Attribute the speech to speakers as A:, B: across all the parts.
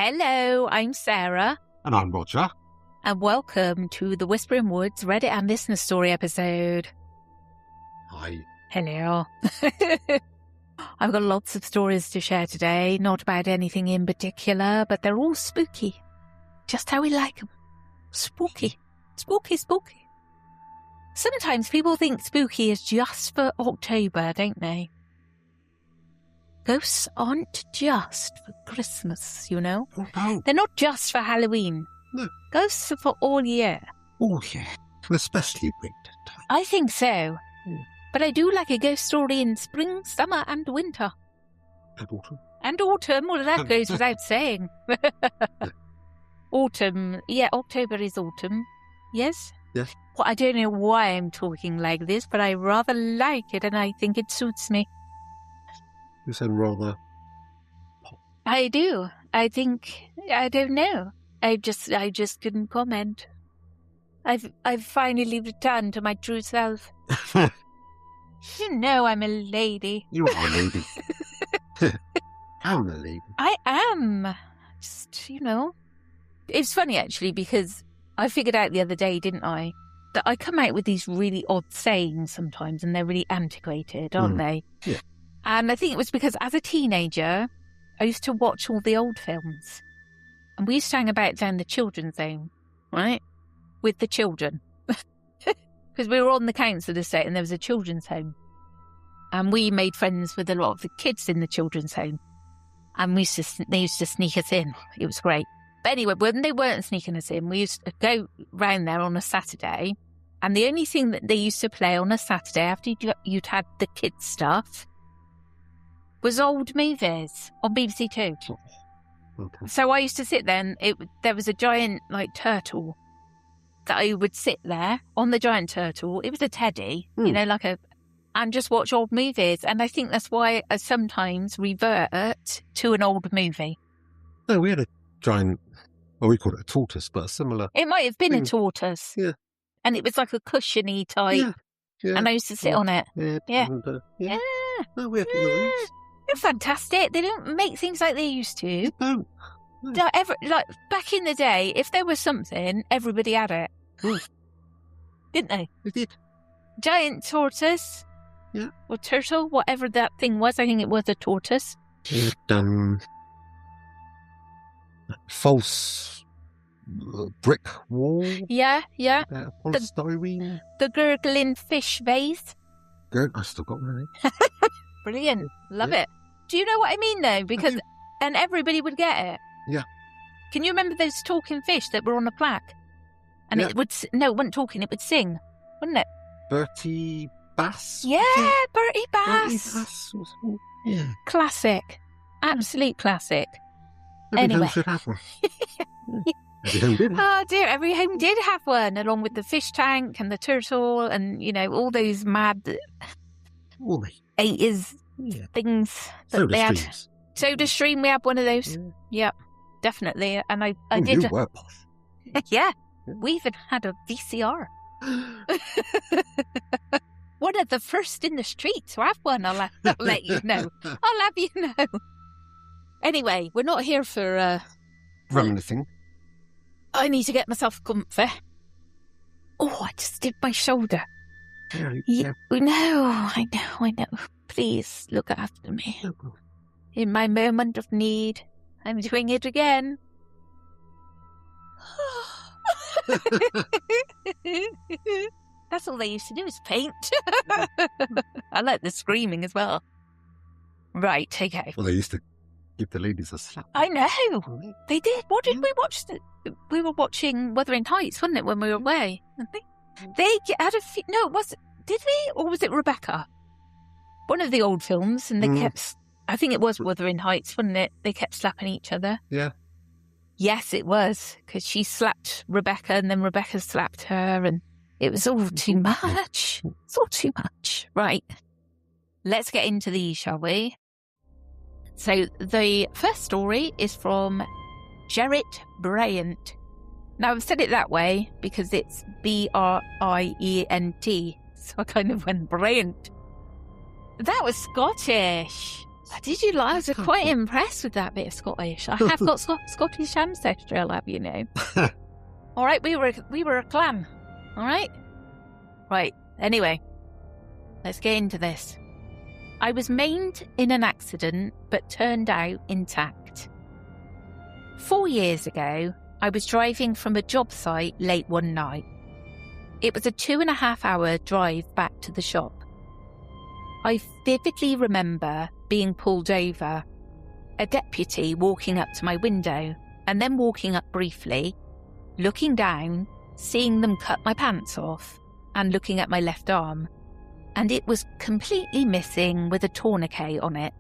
A: Hello, I'm Sarah.
B: And I'm Roger.
A: And welcome to the Whispering Woods Reddit and Listener Story episode.
B: Hi.
A: Hello. I've got lots of stories to share today, not about anything in particular, but they're all spooky. Just how we like them. Spooky. Spooky, spooky. Sometimes people think spooky is just for October, don't they? Ghosts aren't just for Christmas, you know?
B: Oh, no.
A: They're not just for Halloween.
B: No.
A: Ghosts are for all year.
B: Oh, yeah. And especially winter time.
A: I think so.
B: Yeah.
A: But I do like a ghost story in spring, summer and winter.
B: And autumn.
A: And autumn, well, that goes without saying. Autumn. Yeah, October is autumn. Yes?
B: Yes.
A: Well, I don't know why I'm talking like this, but I rather like it and I think it suits me.
B: You sound rather...
A: I do. I don't know. I just couldn't comment. I've finally returned to my true self. You know I'm a lady.
B: You are a lady. I'm a lady.
A: I am. Just, you know. It's funny, actually, because I figured out the other day, didn't I, that I come out with these really odd sayings sometimes, and they're really antiquated, aren't they?
B: Yeah.
A: And I think it was because as a teenager, I used to watch all the old films. And we used to hang about down the children's home, right? With the children. Because we were on the council estate and there was a children's home. And we made friends with a lot of the kids in the children's home. And they used to sneak us in. It was great. But anyway, when they weren't sneaking us in, we used to go round there on a Saturday. And the only thing that they used to play on a Saturday after you'd had the kids' stuff was old movies on BBC Two.
B: Okay.
A: So I used to sit there and there was a giant, turtle that I would sit there on the giant turtle. It was a teddy, and just watch old movies. And I think that's why I sometimes revert to an old movie.
B: No, we had a giant, well, we called it a tortoise, but a similar...
A: It might have been
B: thing.
A: a tortoise.
B: Yeah.
A: And it was like a cushiony type.
B: Yeah.
A: And I used to sit on it.
B: Yeah.
A: And,
B: And,
A: yeah.
B: No, we had one of those.
A: They're fantastic. They don't make things like they used to.
B: They don't. No.
A: Back in the day, if there was something, everybody had it. Didn't they?
B: They did.
A: Giant tortoise.
B: Yeah.
A: Or turtle, whatever that thing was. I think it was a tortoise.
B: We had, false brick wall.
A: Yeah.
B: Polystyrene.
A: The gurgling fish vase.
B: Good. I still got one.
A: Brilliant. Love
B: Yeah.
A: it. Do you know what I mean, though? Because, and everybody would get it.
B: Yeah.
A: Can you remember those talking fish that were on a plaque? And
B: Yeah.
A: it wasn't talking, it would sing, wouldn't it?
B: Bertie Bass.
A: Yeah, Bertie Bass.
B: Bertie Bass or something. Yeah.
A: Classic. Absolute classic.
B: Every
A: Anyway.
B: home should have one. Every home did.
A: Oh dear, every home did have one, along with the fish tank and the turtle and, all those mad
B: All the
A: 80s things that
B: soda
A: they had.
B: streams.
A: Soda stream, we had one of those.
B: Yeah.
A: Yep, definitely. And I
B: Oh,
A: did.
B: you were posh.
A: Yeah,
B: Yeah.
A: we even had a VCR. One of the first in the street to have one. I'll let you know. I'll have you know. Anyway, we're not here for...
B: Reminiscing.
A: I need to get myself comfy. Oh, I just did my shoulder.
B: Yeah.
A: I know. Please look after me.
B: No problem.
A: In my moment of need, I'm doing it again. That's all they used to do is paint. I like the screaming as well. Right, okay.
B: Well, they used to give the ladies a slap.
A: I know.
B: didn't they?
A: They did. What did we watch? We were watching Wuthering Heights, wasn't it, when we were away? I think they had no, did we? Or was it Rebecca? One of the old films, and they kept... I think it was Wuthering Heights, wasn't it? They kept slapping each other.
B: Yeah.
A: Yes, it was, because she slapped Rebecca, and then Rebecca slapped her, and it was all too much. It's all too much. Right. Let's get into these, shall we? So the first story is from geritBRIENT. Now, I've said it that way because it's BRIENT. So I kind of went Brilliant. That was Scottish. Did you like? I was quite impressed with that bit of Scottish. I have got Scottish ancestry, I'll have you know. All right, we were a clan. All right? Right, anyway, let's get into this. I was maimed in an accident, but turned out intact. 4 years ago, I was driving from a job site late one night. It was a 2.5-hour drive back to the shop. I vividly remember being pulled over, a deputy walking up to my window, and then walking up briefly, looking down, seeing them cut my pants off, and looking at my left arm, and it was completely missing with a tourniquet on it.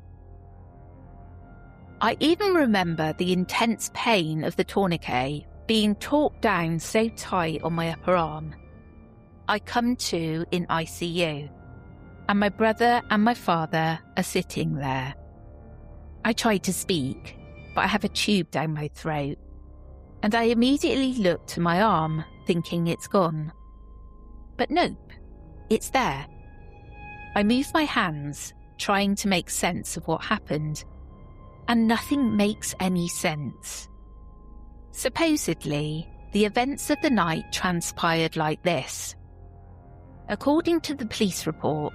A: I even remember the intense pain of the tourniquet being torqued down so tight on my upper arm. I come to in ICU, and my brother and my father are sitting there. I tried to speak, but I have a tube down my throat, and I immediately looked to my arm, thinking it's gone. But nope, it's there. I move my hands, trying to make sense of what happened, and nothing makes any sense. Supposedly, the events of the night transpired like this. According to the police report,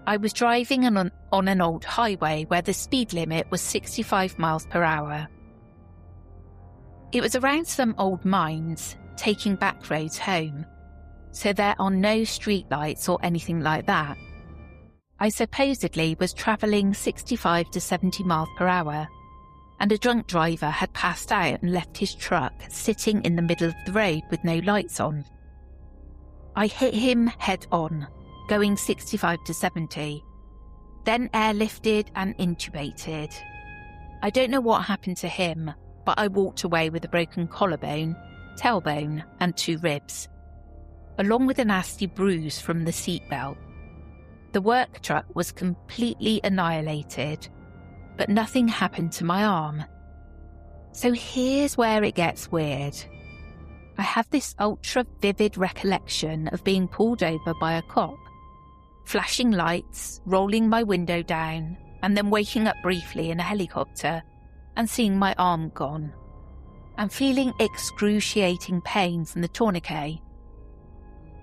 A: I was driving on an old highway where the speed limit was 65 miles per hour. It was around some old mines, taking back roads home, so there are no streetlights or anything like that. I supposedly was travelling 65 to 70 miles per hour, and a drunk driver had passed out and left his truck sitting in the middle of the road with no lights on. I hit him head on, going 65 to 70, then airlifted and intubated. I don't know what happened to him, but I walked away with a broken collarbone, tailbone, and 2 ribs, along with a nasty bruise from the seatbelt. The work truck was completely annihilated, but nothing happened to my arm. So here's where it gets weird. I have this ultra-vivid recollection of being pulled over by a cop, flashing lights, rolling my window down, and then waking up briefly in a helicopter and seeing my arm gone, and feeling excruciating pain from the tourniquet.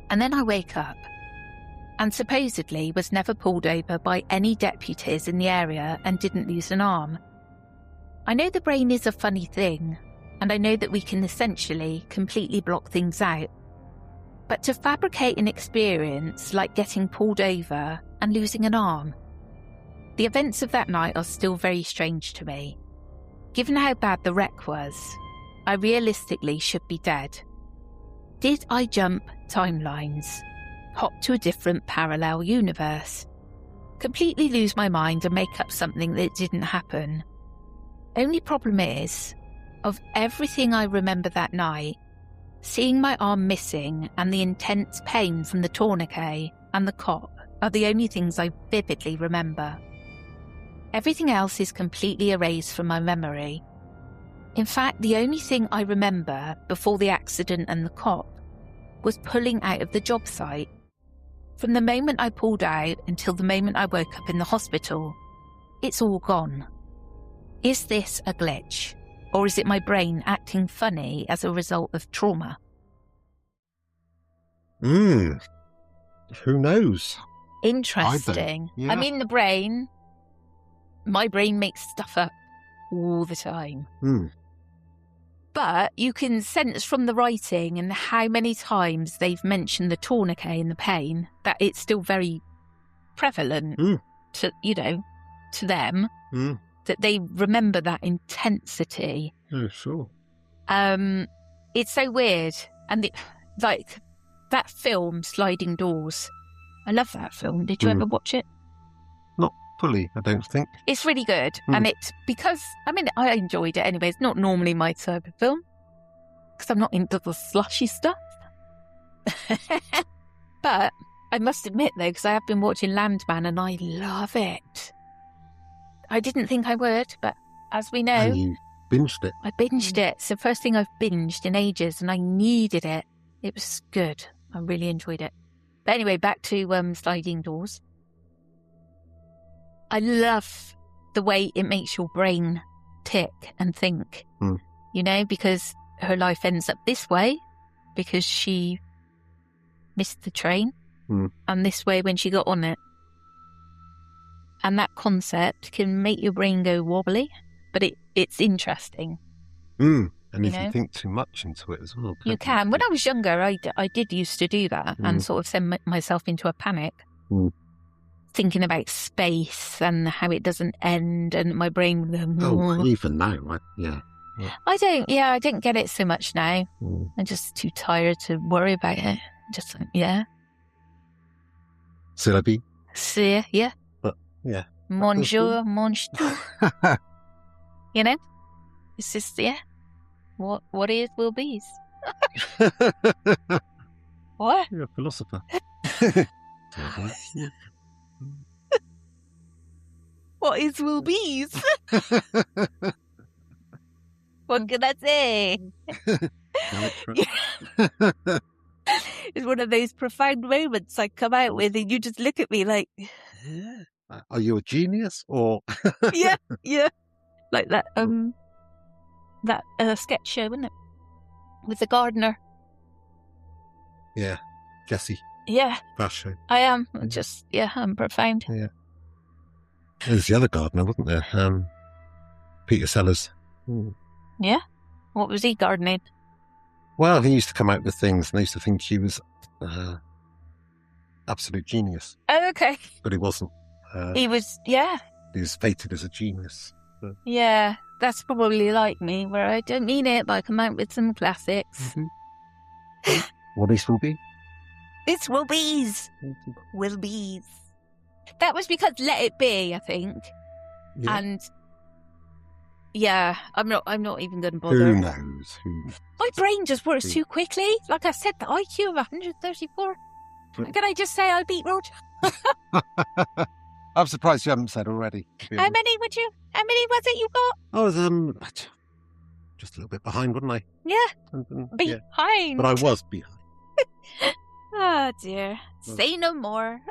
A: And then I wake up, and supposedly was never pulled over by any deputies in the area and didn't lose an arm. I know the brain is a funny thing, and I know that we can essentially completely block things out. But to fabricate an experience like getting pulled over and losing an arm, the events of that night are still very strange to me. Given how bad the wreck was, I realistically should be dead. Did I jump timelines, hop to a different parallel universe, completely lose my mind and make up something that didn't happen? Only problem is, of everything I remember that night, seeing my arm missing and the intense pain from the tourniquet and the cop are the only things I vividly remember. Everything else is completely erased from my memory. In fact, the only thing I remember before the accident and the cop was pulling out of the job site. From the moment I pulled out until the moment I woke up in the hospital, it's all gone. Is this a glitch? Or is it my brain acting funny as a result of trauma?
B: Who knows?
A: Interesting.
B: Yeah.
A: I mean, my brain makes stuff up all the time. But you can sense from the writing and how many times they've mentioned the tourniquet and the pain that it's still very prevalent to them. That they remember that intensity.
B: Oh, sure.
A: It's so weird. And that film, Sliding Doors, I love that film. Did you ever watch it?
B: Not fully, I don't think.
A: It's really good. And it's because, I enjoyed it anyway. It's not normally my type of film because I'm not into the slushy stuff. But I must admit, though, because I have been watching Landman and I love it. I didn't think I would, but as we know...
B: And you binged it.
A: I binged it. It's the first thing I've binged in ages, and I needed it. It was good. I really enjoyed it. But anyway, back to Sliding Doors. I love the way it makes your brain tick and think, you know, because her life ends up this way because she missed the train and this way when she got on it. And that concept can make your brain go wobbly, but it's interesting.
B: And if you think too much into it as well.
A: You can. When I was younger, I did used to do that and sort of send myself into a panic. Thinking about space and how it doesn't end, and my brain would go,
B: oh, even now, right? Yeah.
A: I don't get it so much now. I'm just too tired to worry about it. Just,
B: C'est la vie.
A: C'est, yeah.
B: But, yeah.
A: Bonjour, mange tout. You know? It's just, what is will be's. What?
B: You're a philosopher.
A: What is will be's? What can I say? It's one of those profound moments I come out with and you just look at me like...
B: Are you a genius or...
A: yeah. Like that sketch show, isn't it? With the gardener.
B: Yeah. Jesse.
A: Yeah.
B: Basho.
A: I am. Just, I'm profound.
B: Yeah. There's the other gardener, wasn't there? Peter Sellers.
A: Yeah? What was he gardening?
B: Well, he used to come out with things and they used to think he was absolute genius.
A: Oh, okay.
B: But he wasn't.
A: He was,
B: He was fated as a genius. But...
A: Yeah, that's probably like me, where I don't mean it, but I come out with some classics.
B: What is will be?
A: It's will be's. Will be's. That was because Let It Be, I think.
B: Yeah.
A: And I'm not even going to bother.
B: Who knows?
A: My brain just works too quickly. Like I said, the IQ of 134. Can I just say I beat Roger?
B: I'm surprised you haven't said already.
A: How many was it you got?
B: I was just a little bit behind, wasn't I?
A: Yeah. Behind.
B: Yeah. But I was behind.
A: Oh dear. Say no more.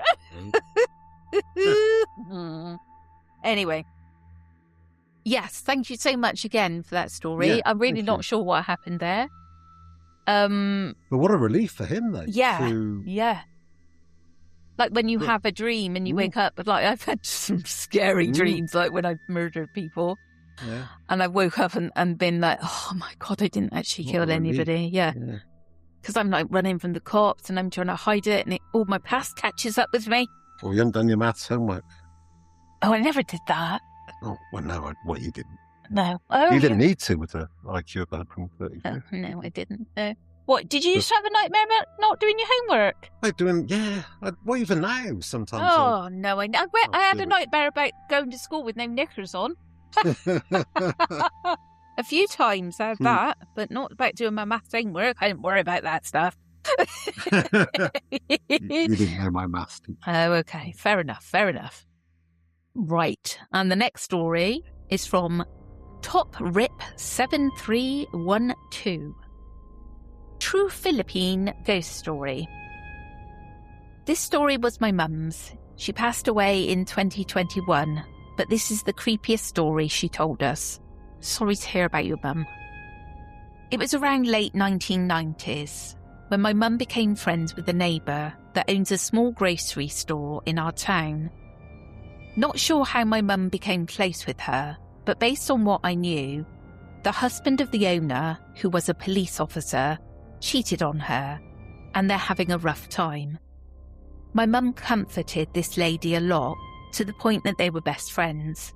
A: Anyway. Yes, thank you so much again for that story.
B: Yeah,
A: I'm really not sure what happened there.
B: But what a relief for him, though.
A: Yeah. Like when you have a dream and you wake up, like I've had some scary dreams, like when I've murdered people.
B: Yeah.
A: And I woke up and been like, oh my God, I didn't actually kill anybody. Yeah. Because I'm like running from the cops and I'm trying to hide it and all my past catches up with me.
B: Well, you haven't done your maths homework.
A: Oh, I never did that.
B: Oh, well, no, you didn't.
A: No. Oh,
B: you didn't need to with an IQ of 130.
A: Oh, no, I didn't. No. What, did you used to have a nightmare about not doing your homework?
B: Well, even now, sometimes.
A: Oh, no, I had a nightmare about going to school with no knickers on. A few times I had that, but not about doing my maths homework. I didn't worry about that stuff.
B: You didn't know my maths teacher.
A: Oh, okay. Fair enough. Right. And the next story is from TopRip7312. True Philippine ghost story. This story was my mum's. She passed away in 2021, but this is the creepiest story she told us. Sorry to hear about your mum. It was around late 1990s when my mum became friends with a neighbour that owns a small grocery store in our town. Not sure how my mum became close with her, but based on what I knew, the husband of the owner, who was a police officer, cheated on her, and they're having a rough time. My mum comforted this lady a lot, to the point that they were best friends.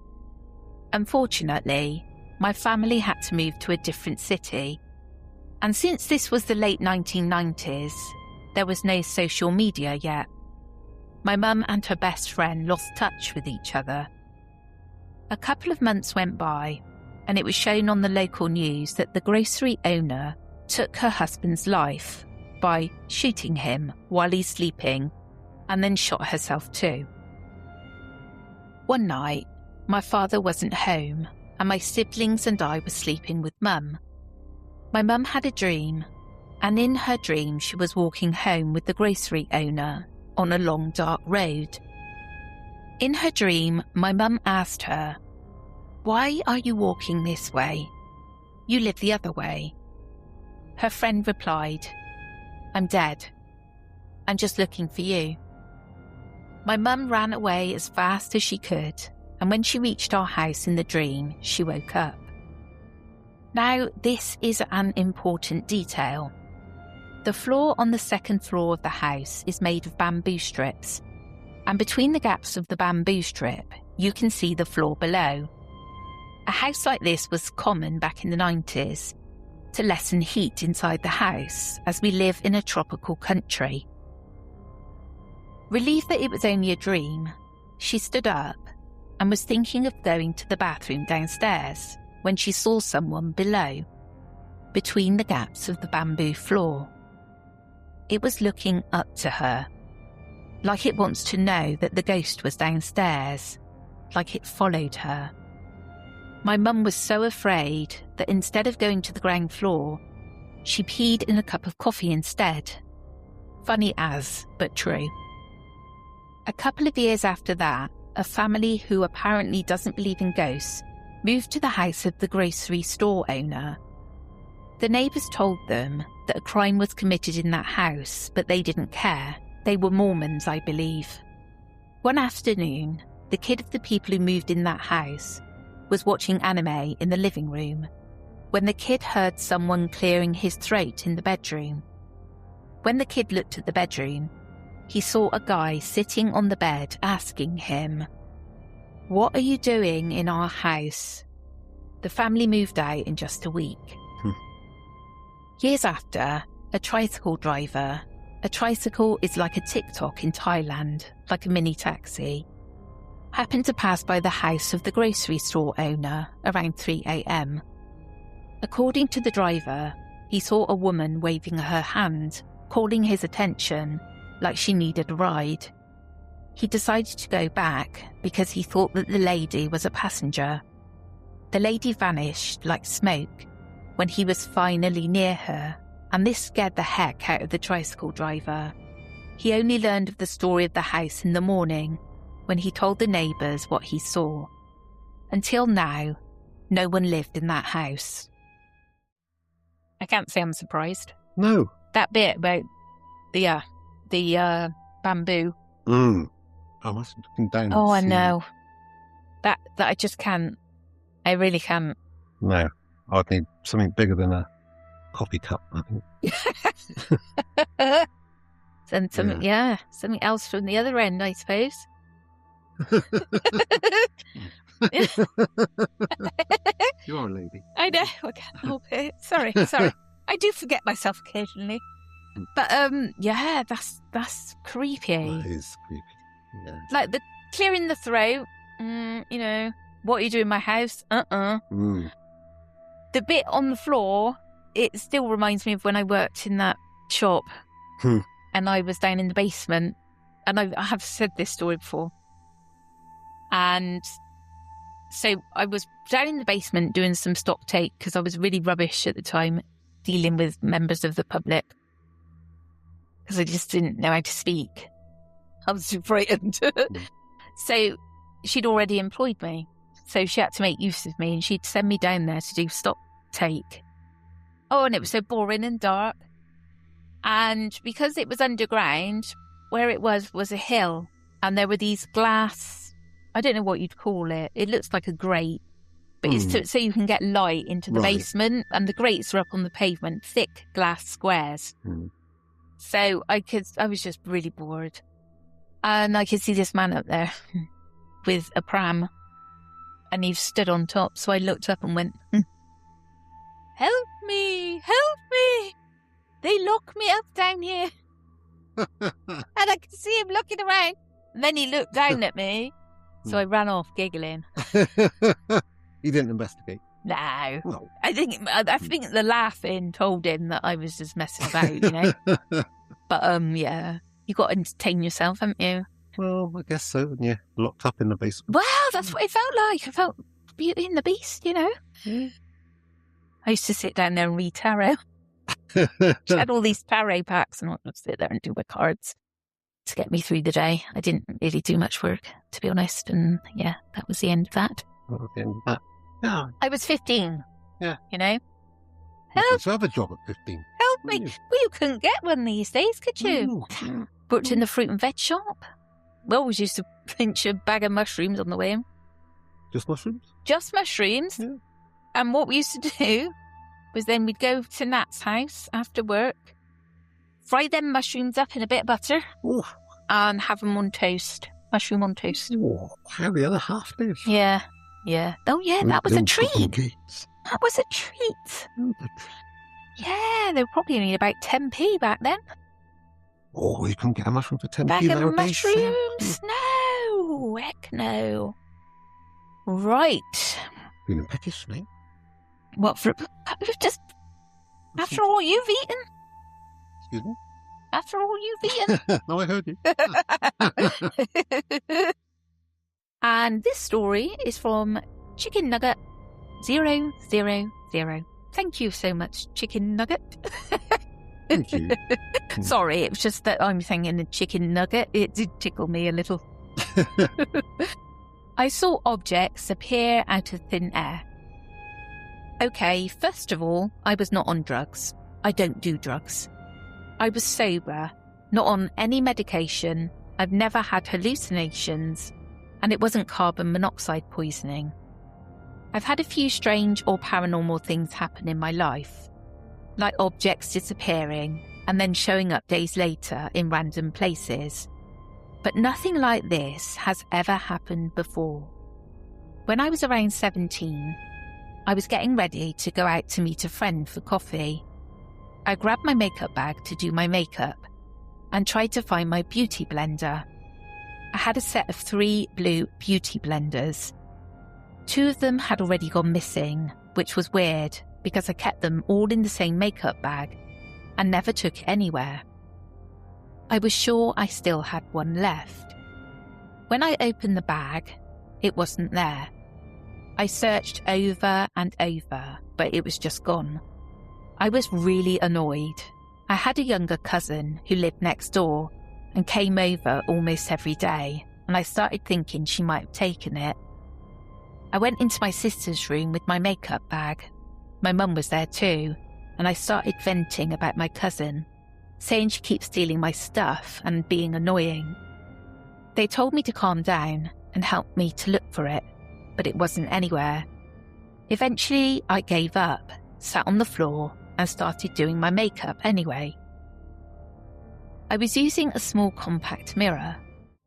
A: Unfortunately, my family had to move to a different city, and since this was the late 1990s, there was no social media yet. My mum and her best friend lost touch with each other. A couple of months went by, and it was shown on the local news that the grocery owner took her husband's life by shooting him while he's sleeping and then shot herself too. One night, my father wasn't home and my siblings and I were sleeping with Mum. My mum had a dream, and in her dream she was walking home with the grocery owner on a long dark road. In her dream, my mum asked her "Why are you walking this way? You live the other way." Her friend replied, "I'm dead. I'm just looking for you." My mum ran away as fast as she could, and when she reached our house in the dream, she woke up. Now, this is an important detail. The floor on the second floor of the house is made of bamboo strips, and between the gaps of the bamboo strip, you can see the floor below. A house like this was common back in the 90s to lessen heat inside the house, as we live in a tropical country. Relieved that it was only a dream, she stood up and was thinking of going to the bathroom downstairs when she saw someone below, between the gaps of the bamboo floor. It was looking up to her, like it wants to know that the ghost was downstairs, like it followed her. My mum was so afraid that instead of going to the ground floor, she peed in a cup of coffee instead. Funny as, but true. A couple of years after that, a family who apparently doesn't believe in ghosts moved to the house of the grocery store owner. The neighbours told them that a crime was committed in that house, but they didn't care. They were Mormons, I believe. One afternoon, the kid of the people who moved in that house was watching anime in the living room when the kid heard someone clearing his throat in the bedroom. When the kid looked at the bedroom, he saw a guy sitting on the bed asking him, "What are you doing in our house?" The family moved out in just a week. Years after, a tricycle driver. A tricycle is like a tic-toc in Thailand, like a mini taxi. Happened to pass by the house of the grocery store owner around 3 a.m. According to the driver, he saw a woman waving her hand, calling his attention, like she needed a ride. He decided to go back because he thought that the lady was a passenger. The lady vanished like smoke when he was finally near her, and this scared the heck out of the tricycle driver. He only learned of the story of the house in the morning when he told the neighbours what he saw. Until now, no one lived in that house. I can't say I'm surprised.
B: No.
A: That bit about the bamboo.
B: I must have looking down.
A: Oh, I know. That I just can't. I really can't.
B: No. I'd need something bigger than a coffee cup, I think.
A: And something else from the other end, I suppose.
B: You are a lady.
A: I know. I can't help it. Sorry. I do forget myself occasionally. But yeah, that's creepy.
B: That is creepy. Yeah.
A: Like the clearing the throat. What are you doing in my house? The bit on the floor, it still reminds me of when I worked in that shop and I was down in the basement. And I have said this story before. And so I was down in the basement doing some stock take because I was really rubbish at the time dealing with members of the public because I just didn't know how to speak. I was too frightened. So she'd already employed me. So she had to make use of me and she'd send me down there to do stock take. Oh, and it was so boring and dark. And because it was underground, where it was a hill and there were these glass, I don't know what you'd call it. It looks like a grate, but it's so you can get light into the basement, and the grates are up on the pavement, thick glass squares. So I was just really bored. And I could see this man up there with a pram and he stood on top. So I looked up and went, help me, they lock me up down here. And I could see him looking around. And then he looked down at me. So I ran off giggling.
B: You didn't investigate?
A: No.
B: No.
A: I think the laughing told him that I was just messing about, But yeah, you got to entertain yourself, haven't you?
B: Well, I guess so. And you're locked up in the basement.
A: Well, that's what it felt like. I felt Beauty and the Beast,
B: Yeah.
A: I used to sit down there and read tarot. She had all these tarot packs and I'd sit there and do my cards to get me through the day. I didn't really do much work, to be honest. And yeah, that was the end of that.
B: That was the end of that. Yeah.
A: I was 15.
B: Yeah.
A: You know?
B: You
A: Help,
B: deserve a job at 15.
A: help me.
B: Yeah.
A: Well, you couldn't get one these days, could you? Worked in the fruit and veg shop. We always used to pinch a bag of mushrooms on the way in.
B: Just mushrooms?
A: Just mushrooms.
B: Yeah.
A: And what we used to do was then we'd go to Nat's house after work, fry them mushrooms up in a bit of butter,
B: Oh,
A: and have them on toast. Mushroom on toast.
B: how the other half live.
A: Yeah. Oh, yeah, that was a treat. That was a treat. Yeah, they were probably only about 10p back then.
B: Oh, you can get a mushroom for 10p
A: Bag of
B: nowadays.
A: mushrooms? No, heck no. Right.
B: Feeling peckish, mate.
A: What for? Just after all you've eaten?
B: Excuse me?
A: After all you've eaten?
B: No, I heard you.
A: And this story is from Chicken Nugget 000. Thank you so much, Chicken Nugget.
B: Thank you.
A: Sorry, it was just that I'm thinking a chicken nugget. It did tickle me a little. I saw objects appear out of thin air. Okay, first of all, I was not on drugs. I don't do drugs. I was sober, not on any medication. I've never had hallucinations, and it wasn't carbon monoxide poisoning. I've had a few strange or paranormal things happen in my life, like objects disappearing and then showing up days later in random places. But nothing like this has ever happened before. When I was around 17, I was getting ready to go out to meet a friend for coffee. I grabbed my makeup bag to do my makeup and tried to find my beauty blender. I had a set of 3 blue beauty blenders. 2 of them had already gone missing, which was weird because I kept them all in the same makeup bag and never took it anywhere. I was sure I still had one left. When I opened the bag, it wasn't there. I searched over and over, but it was just gone. I was really annoyed. I had a younger cousin who lived next door and came over almost every day, and I started thinking she might have taken it. I went into my sister's room with my makeup bag. My mum was there too, and I started venting about my cousin, saying she keeps stealing my stuff and being annoying. They told me to calm down and helped me to look for it, but it wasn't anywhere. Eventually, I gave up, sat on the floor, and started doing my makeup anyway. I was using a small compact mirror.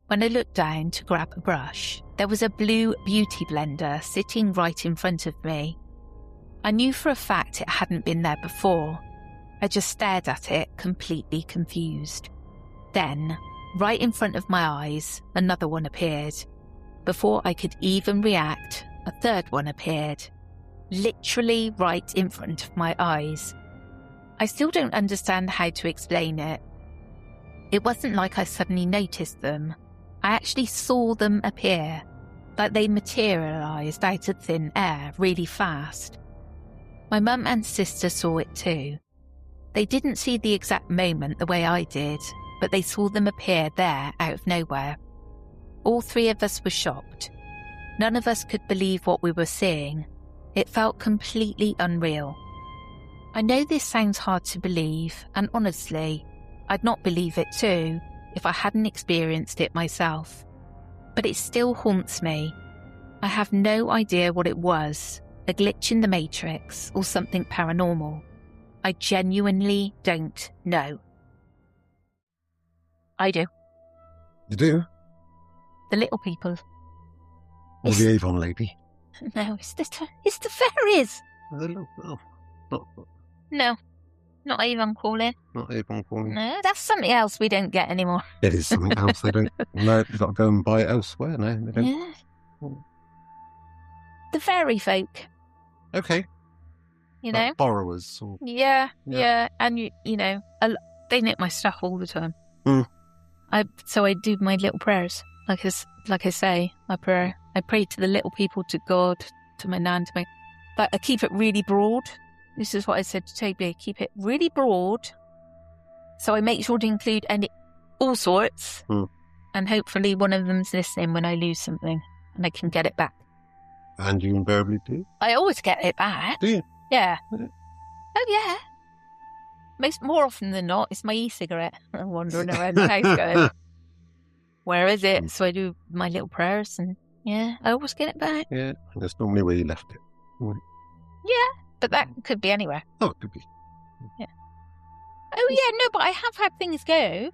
A: When I looked down to grab a brush, there was a blue beauty blender sitting right in front of me. I knew for a fact it hadn't been there before. I just stared at it, completely confused. Then, right in front of my eyes, another one appeared. Before I could even react, a third one appeared. Literally right in front of my eyes. I still don't understand how to explain it. It wasn't like I suddenly noticed them. I actually saw them appear, like they materialised out of thin air really fast. My mum and sister saw it too. They didn't see the exact moment the way I did, but they saw them appear there out of nowhere. All 3 of us were shocked. None of us could believe what we were seeing. It felt completely unreal. I know this sounds hard to believe, and honestly, I'd not believe it too if I hadn't experienced it myself. But it still haunts me. I have no idea what it was, a glitch in the Matrix or something paranormal. I genuinely don't know. I do.
B: You do?
A: The little people.
B: Or the Avon lady?
A: No, it's the fairies. No, not Avon calling.
B: Not Avon calling.
A: No, that's something else we don't get anymore.
B: It is something else they don't. No, you've got to go and buy it elsewhere. No, they don't.
A: Yeah. The fairy folk.
B: Okay.
A: You know?
B: Like borrowers. Or...
A: Yeah. And, you know, they nip my stuff all the time. So I do my little prayers. Like I say, I pray to the little people, to God, to my nan, to my... But I keep it really broad. This is what I said to Toby. Keep it really broad. So I make sure to include all sorts. And hopefully one of them's listening when I lose something and I can get it back.
B: And you invariably do?
A: I always get it back.
B: Do you?
A: Yeah.
B: Yeah.
A: Oh, yeah. More often than not, it's my e-cigarette. I'm wandering around the house going, where is it? So I do my little prayers and, yeah, I always get it back.
B: Yeah, that's normally where you left it. Right.
A: Yeah, but that could be anywhere.
B: Oh, it could be.
A: Yeah. Oh, yeah, no, but I have had things go.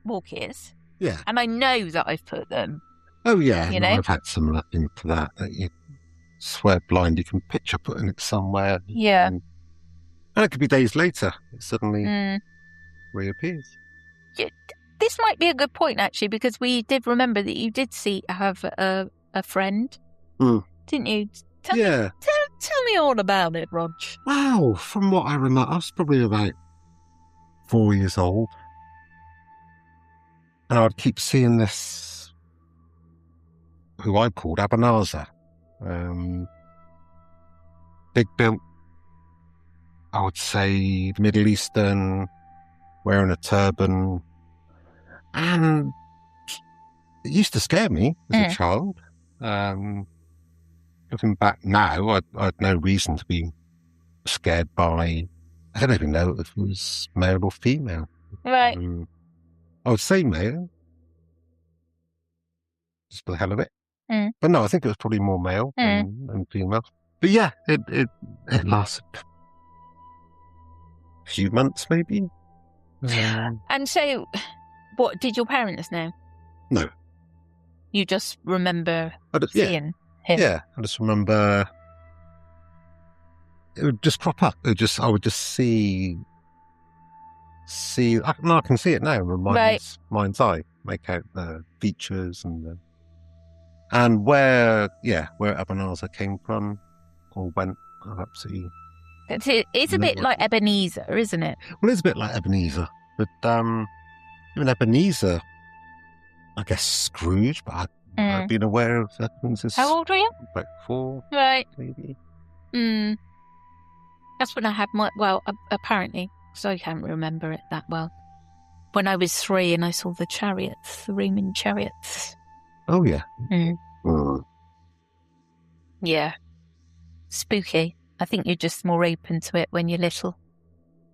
A: Walkies.
B: Yeah.
A: And I know that I've put them.
B: Oh, yeah.
A: You
B: no,
A: know?
B: I've had similar things to that you swear blind you can picture putting it somewhere.
A: Yeah.
B: And it could be days later. It suddenly reappears.
A: Yeah, this might be a good point, actually, because we did remember that you did have a friend, didn't you? Tell me all about it, Rog.
B: Wow, from what I remember, I was probably about 4 years old. And I'd keep seeing this, who I called Abanaza. Big built, I would say Middle Eastern, wearing a turban. And it used to scare me as a child. Looking back now, I'd no reason to be scared by, I don't even know if it was male or female.
A: Right.
B: I would say male, just for the hell of it. But no, I think it was probably more male than female. But yeah, it lasted a few months maybe.
A: And so, what, did your parents know?
B: No.
A: You just remember seeing him?
B: Yeah, I just remember it would just crop up. I would just see. I can see it now in my mind's eye. Make out the features and where Abanaza came from or went. Absolutely.
A: It's a bit like Ebenezer, isn't it?
B: Well, it's a bit like Ebenezer, but even Ebenezer, I guess Scrooge, but I've been aware of Ebenezer's.
A: How old were you?
B: About 4,
A: right?
B: Maybe.
A: That's when I had apparently, because I can't remember it that well. When I was 3 and I saw the Riemann chariots.
B: Oh yeah.
A: Yeah. Spooky. I think you're just more open to it when you're little.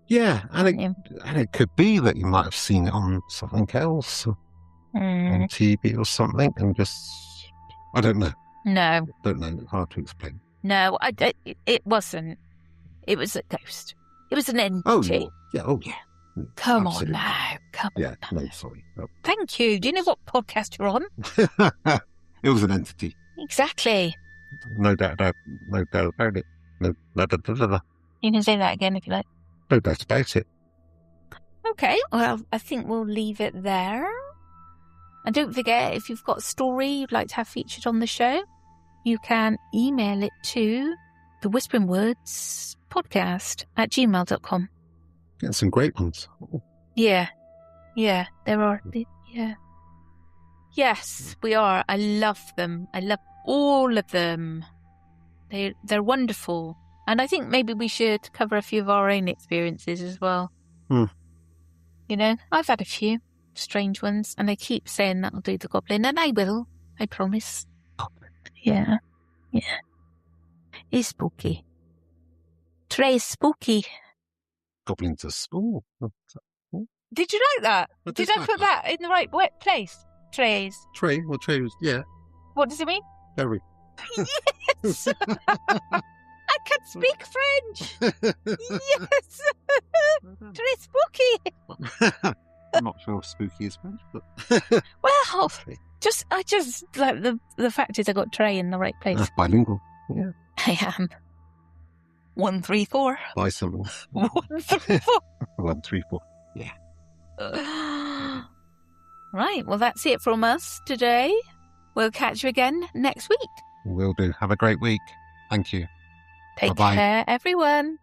B: Yeah, and it could be that you might have seen it on something else, on TV or something, and I don't know.
A: No.
B: Don't know. Hard to explain.
A: No, it wasn't. It was a ghost. It was an entity.
B: Oh yeah.
A: Come
B: Absolutely.
A: on now. Come on.
B: Yeah, no, sorry. No.
A: Thank you. Do you know what podcast you're on?
B: It was an entity.
A: Exactly.
B: No doubt about it. No.
A: You can say that again if you like.
B: No doubt about it.
A: Okay, well, I think we'll leave it there. And don't forget, if you've got a story you'd like to have featured on the show, you can email it to the Whispering Words podcast@gmail.com.
B: Getting some great ones.
A: Yeah, there are. Yeah. Yes, we are. I love them. I love all of them. They're wonderful. And I think maybe we should cover a few of our own experiences as well. You know, I've had a few strange ones, and I keep saying that I'll do the goblin, and I will. I promise.
B: Goblin.
A: Yeah. It's spooky. Trey's spooky.
B: Goblins are small.
A: Did you like that? Did I put that in the right place? Trey's.
B: Trey was, yeah.
A: What does it mean?
B: Very.
A: Yes! I can speak French! Yes! Trey's spooky!
B: I'm not sure if spooky is French, but...
A: Well, I just like the fact is I got Trey in the right place.
B: That's bilingual, yeah.
A: I am. 134.
B: Buy something.
A: 134.
B: 134, yeah.
A: Right, well, that's it from us today. We'll catch you again next week.
B: Will do. Have a great week. Thank you.
A: Take
B: Bye-bye.
A: care, everyone.